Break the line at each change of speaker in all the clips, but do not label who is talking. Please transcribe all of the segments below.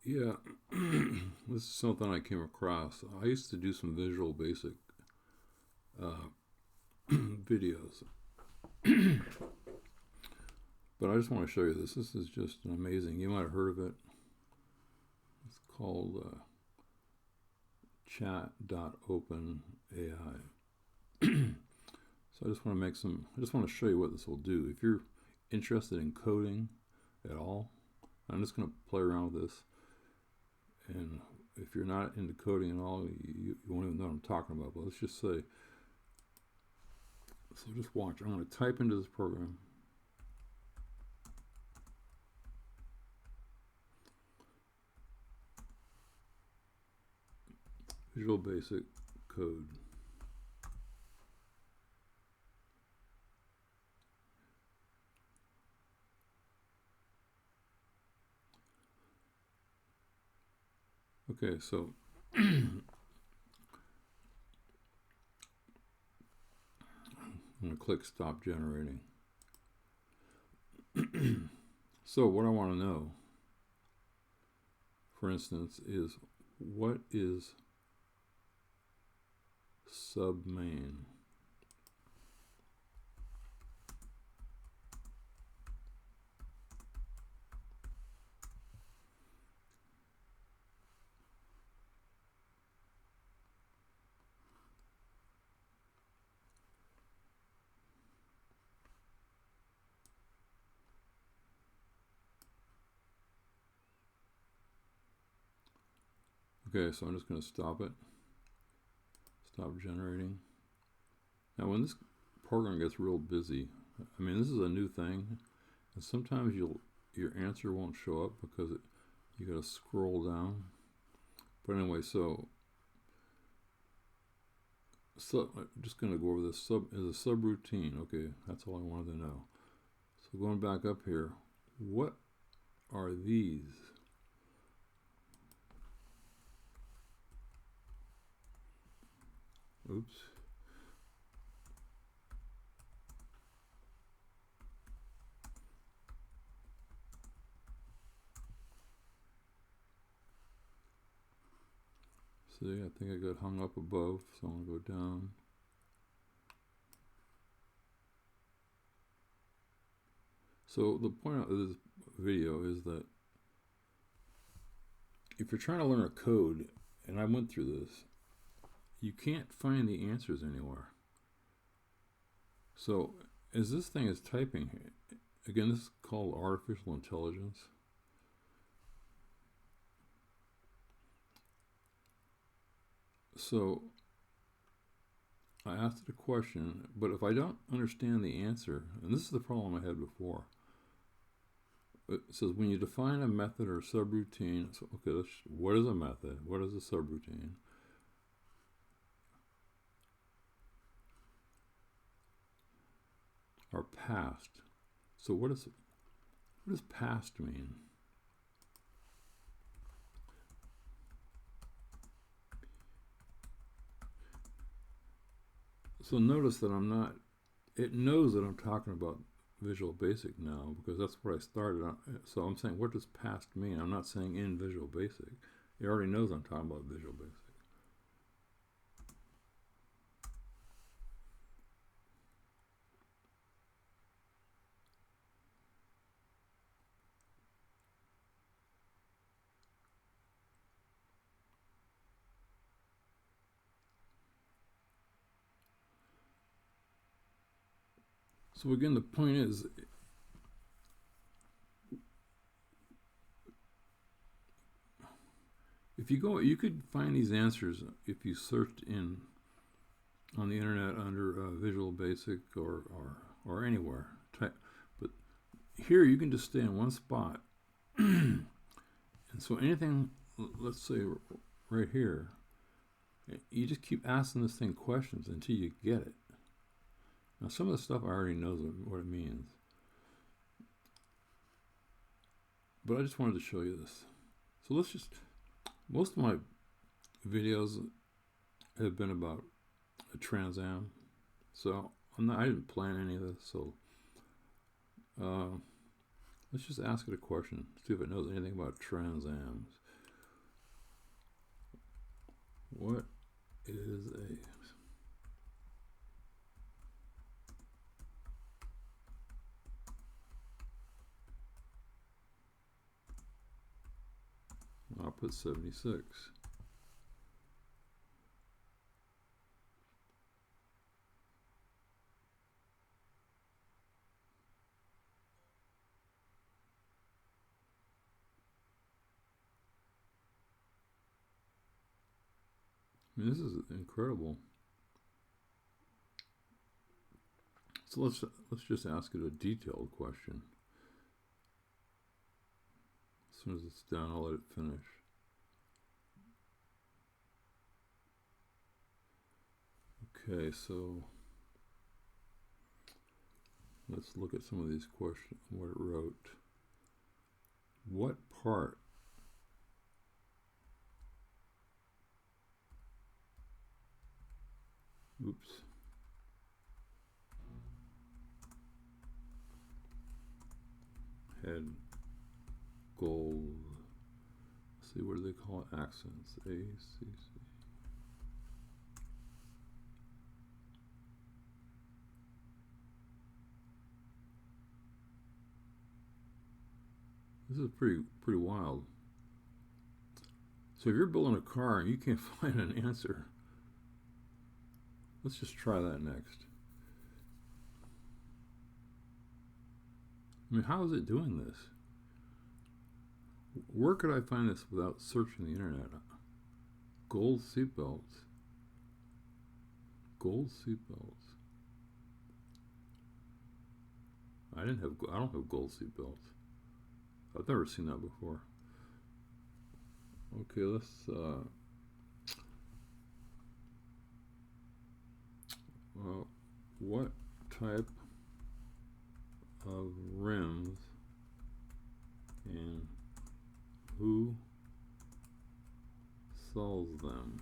Yeah, this is something I came across. I used to do some Visual Basic uh, videos, but I just want to show you this. This is just amazing. You might have heard of it. It's called chat.openai. So I just want to I just want to show you what this will do. If you're interested in coding at all, I'm just going to play around with this. And if you're not into coding at all, you won't even know what I'm talking about. But let's just say, so just watch. I'm going to type into this program. Visual Basic Code. Okay, so I'm going to click Stop Generating. So what I want to know, for instance, is what is submain? Okay, so I'm just going to stop it. Stop generating. Now, when this program gets real busy, I mean, this is a new thing, and sometimes your answer won't show up because you got to scroll down. But anyway, so I'm just going to go over this is a subroutine. Okay, that's all I wanted to know. So going back up here, what are these? Oops. See, I think I got hung up above, so I'm going to go down. So the point of this video is that if you're trying to learn a code, and I went through this, you can't find the answers anywhere. So as this thing is typing, again, this is called artificial intelligence. So I asked it a question, but if I don't understand the answer, and this is the problem I had before, it says when you define a method or subroutine, so okay, what is a method? What is a subroutine? Or past. So what does past mean? So notice that it knows that I'm talking about Visual Basic now because that's where I started. So I'm saying, what does past mean? I'm not saying in Visual Basic. It already knows I'm talking about Visual Basic. So again, the point is, if you go, you could find these answers if you searched on the internet under Visual Basic or anywhere. But here you can just stay in one spot, and so anything, let's say right here, you just keep asking this thing questions until you get it. Now, some of the stuff I already know what it means, but I just wanted to show you this. So most of my videos have been about a Trans Am, so I didn't plan any of this. So let's just ask it a question, see if it knows anything about Trans Ams. What is a I'll put 76. I mean, this is incredible. So let's just ask it a detailed question. As soon as it's done, I'll let it finish. Okay, so let's look at some of these questions, what it wrote. What part had gold? Let's see, what do they call it? Accents. A, C, C. This is pretty wild. So if you're building a car and you can't find an answer, let's just try that next. I mean, how is it doing this? Where could I find this without searching the internet? Gold seatbelts. Gold seatbelts. I don't have gold seatbelts. I've never seen that before. Okay, let's what type of rims and who sells them?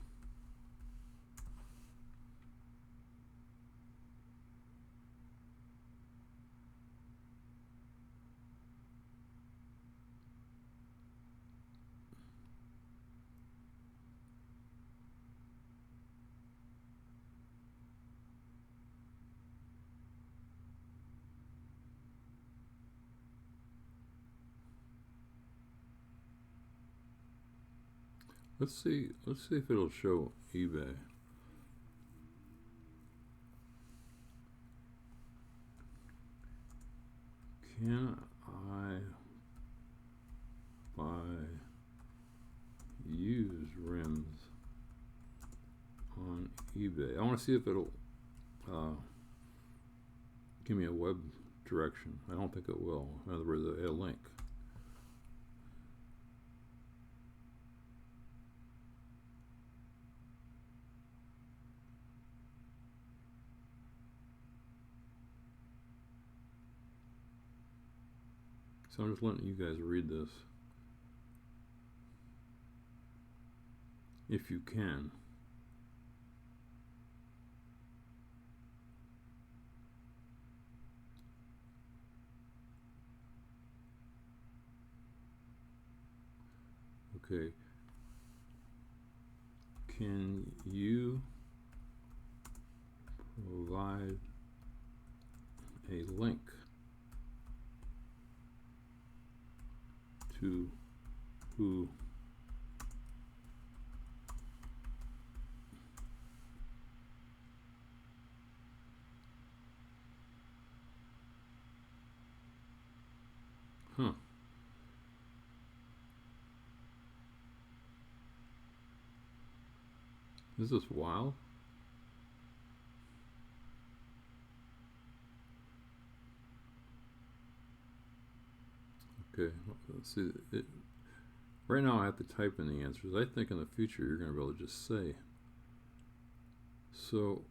Let's see if it'll show eBay. Can I buy used rims on eBay? I want to see if it'll give me a web direction. I don't think it will. In other words, a link. So I'm just letting you guys read this, if you can. Okay. Can you provide a link to who Is this wild? Okay, let's see. Right now I have to type in the answers. I think in the future you're going to be able to just say. So,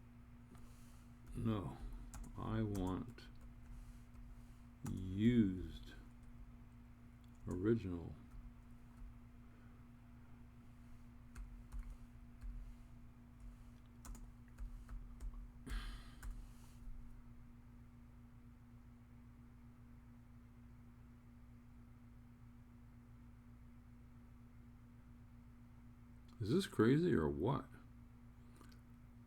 no, I want used original. Is this crazy or what?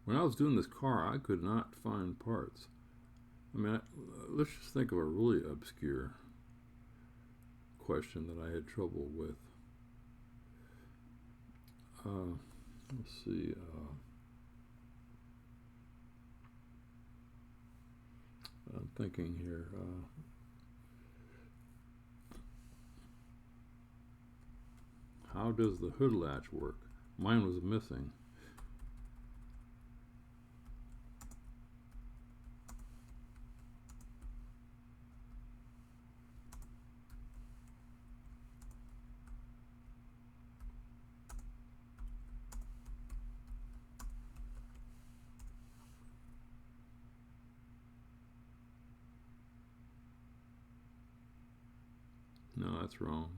when I was doing this car, I could not find parts. I mean, let's just think of a really obscure question that I had trouble with. Let's see. I'm thinking here. How does the hood latch work? Mine was missing. No, that's wrong.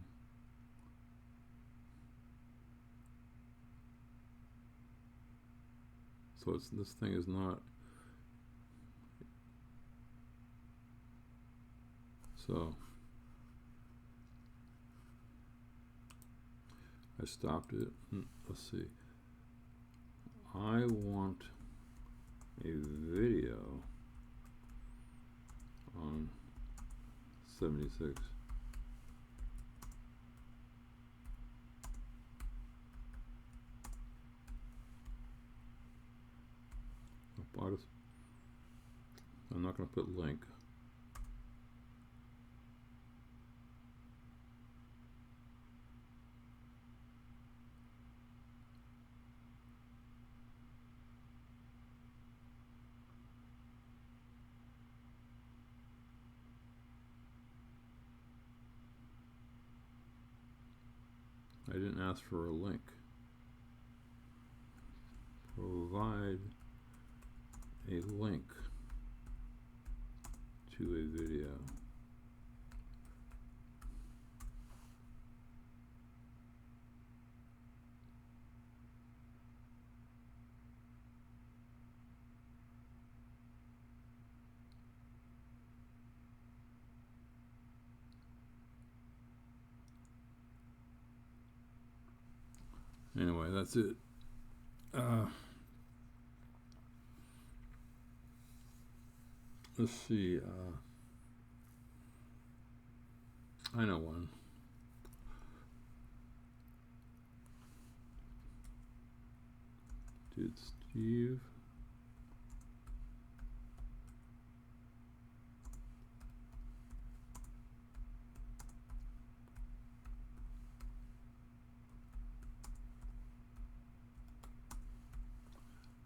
So this thing is not. So I stopped it. Let's see. I want a video on 76. I'm not going to put link. I didn't ask for a link. Provide a link to a video. Anyway, that's it. Let's see. I know one. Did Steve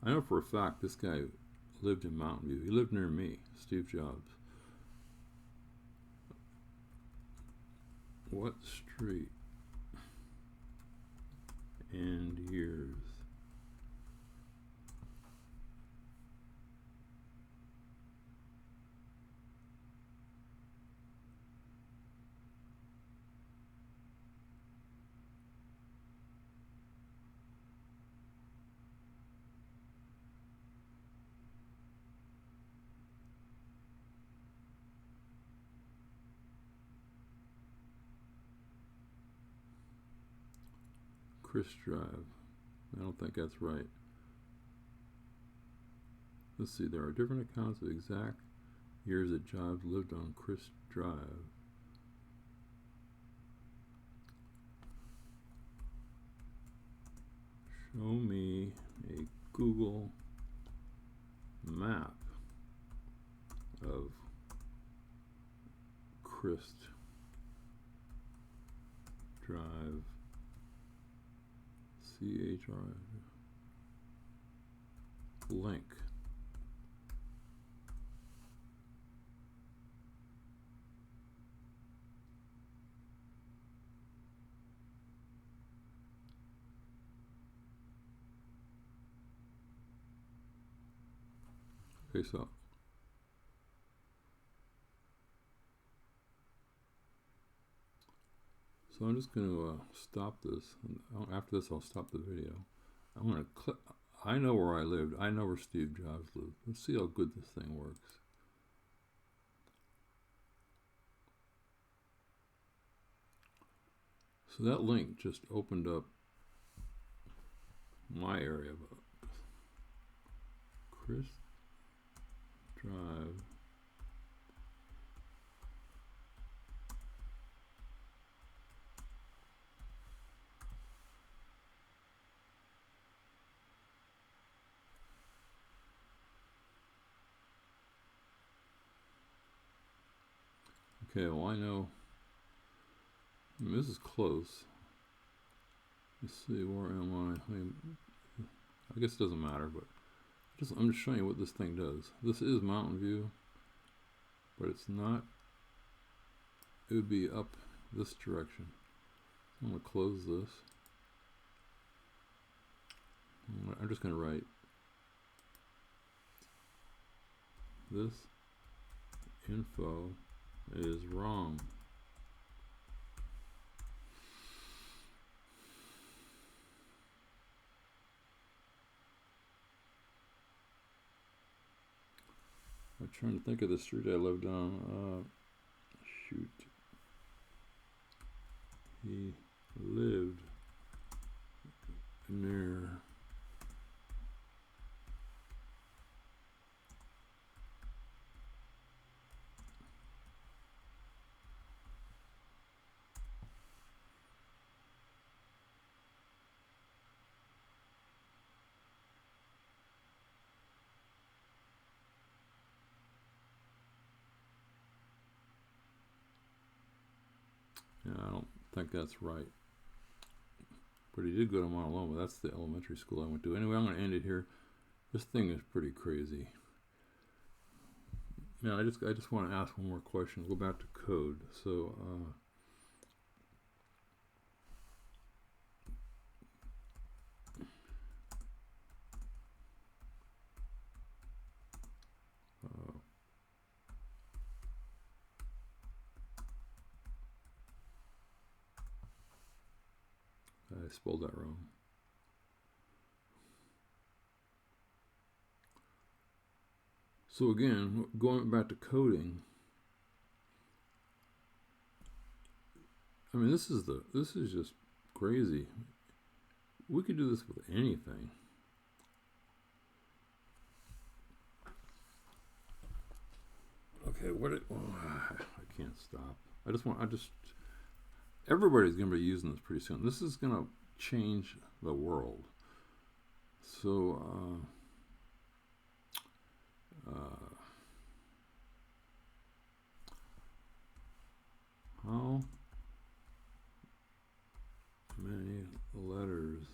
I know for a fact this guy lived in Mountain View. He lived near me, Steve Jobs. What street and years? Chris Drive. I don't think that's right. Let's see, there are different accounts of exact years that Jobs lived on Chris Drive. Show me a Google map of Chris Drive. CHR link. Okay, so I'm just going to stop this. After this, I'll stop the video. I'm going to click. I know where I lived. I know where Steve Jobs lived. Let's see how good this thing works. So that link just opened up my area. Chris Drive. Okay, well I know this is close. Let's see, where am I guess it doesn't matter, but I'm just showing you what this thing does. This is Mountain View, but it's not. It would be up this direction. I'm going to close this. I'm just going to write this info is wrong. I'm trying to think of the street I lived on. Shoot. He lived near I don't think that's right. But he did go to Mount Loma. That's the elementary school I went to. Anyway, I'm going to end it here. This thing is pretty crazy. Now, I just want to ask one more question. We'll go back to code. So, I spelled that wrong. So again, going back to coding, I mean, this is just crazy. We could do this with anything. Okay, I can't stop. Everybody's going to be using this pretty soon. This is going to change the world. So, how many letters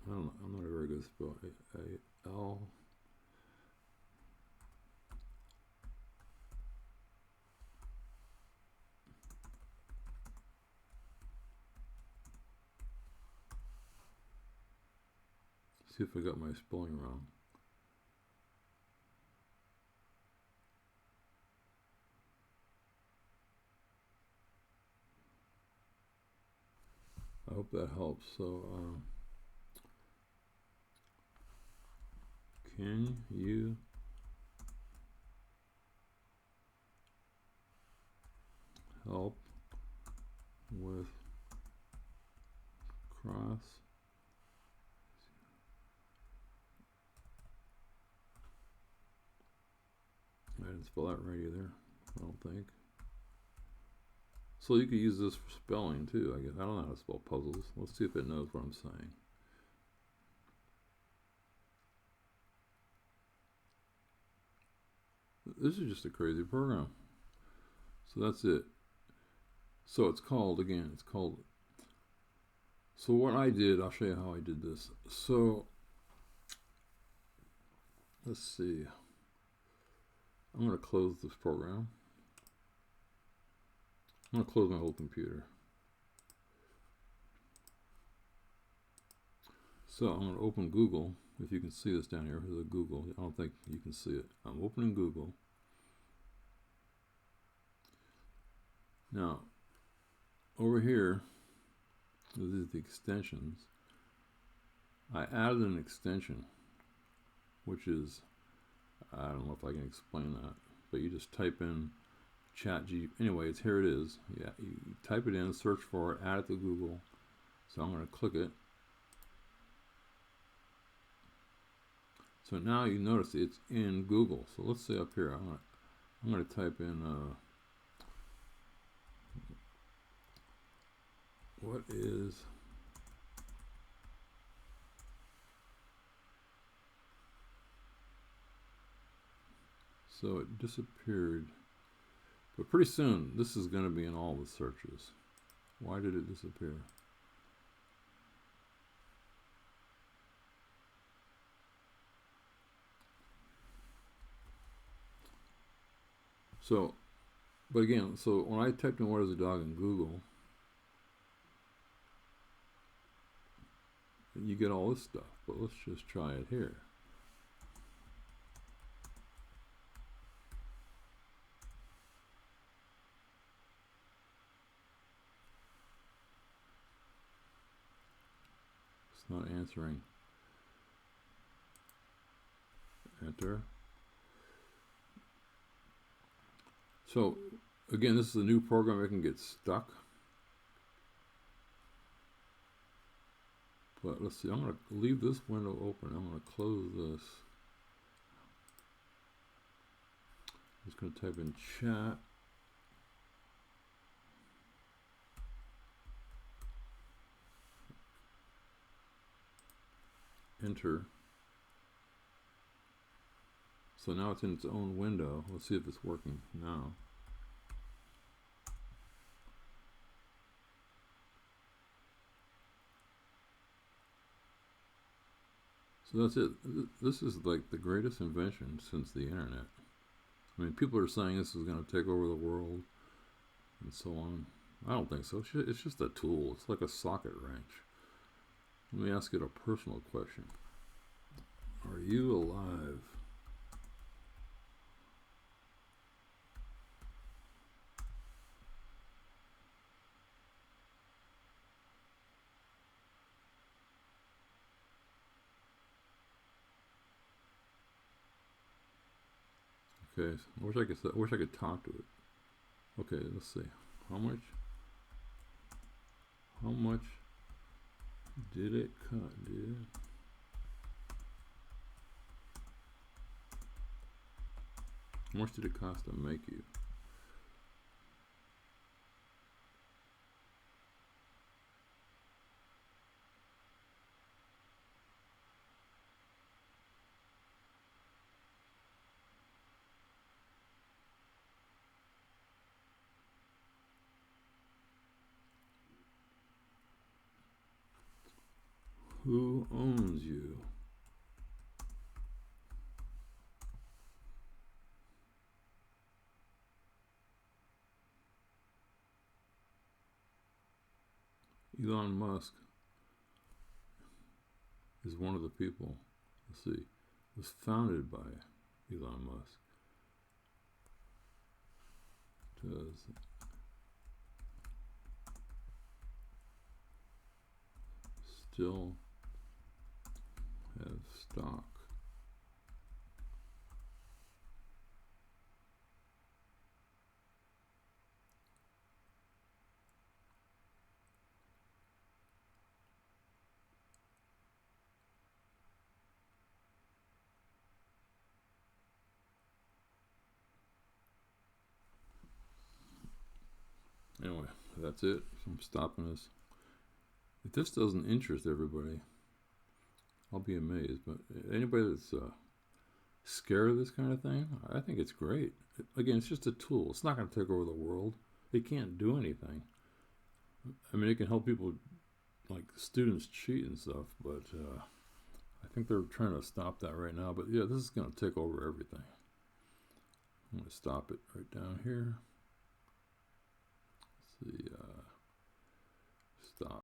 I don't know, I'm not a very good speller. L see if I got my spelling wrong. I hope that helps. So, can you help with cross I didn't spell that right either, I don't think. So you could use this for spelling too, I guess. I don't know how to spell puzzles. Let's see if it knows what I'm saying. This is just a crazy program. So that's it. So it's called, so what I did, I'll show you how I did this. So let's see. I'm going to close this program. I'm going to close my whole computer. So I'm going to open Google. If you can see this down here, here's a Google. I don't think you can see it. I'm opening Google. Now, over here, this is the extensions. I added an extension, which is, I don't know if I can explain that, but you just type in ChatGPT. Anyway, here it is. Yeah, you type it in, search for it, add it to Google, So I'm going to click it. So now you notice it's in Google. So let's say up here, I'm going to type in what is so it disappeared, but pretty soon this is going to be in all the searches. Why did it disappear? So, but again, so when I typed in what is a dog in Google, you get all this stuff, but let's just try it here. It's not answering. Enter. So again, this is a new program. It can get stuck. But let's see, I'm going to leave this window open. I'm going to close this. I'm just going to type in chat. Enter. So now it's in its own window. Let's see if it's working now. So that's it. This is like the greatest invention since the internet. I mean, people are saying this is going to take over the world and so on. I don't think so. It's just a tool. It's like a socket wrench. Let me ask it a personal question. Are you alive? Okay, so I wish I could talk to it. Okay, let's see. How much did it cut, dude? How much did it cost to make you? Who owns you? Elon Musk is one of the people. Let's see. It was founded by Elon Musk. Does still have stock? Anyway, that's it. I'm stopping this. If this doesn't interest everybody, I'll be amazed. But anybody that's scared of this kind of thing, I think it's great. Again, it's just a tool. It's not going to take over the world. It can't do anything. I mean, it can help people, like students, cheat and stuff, but I think they're trying to stop that right now. But yeah, this is going to take over everything. I'm going to stop it right down here. Let's see, stop.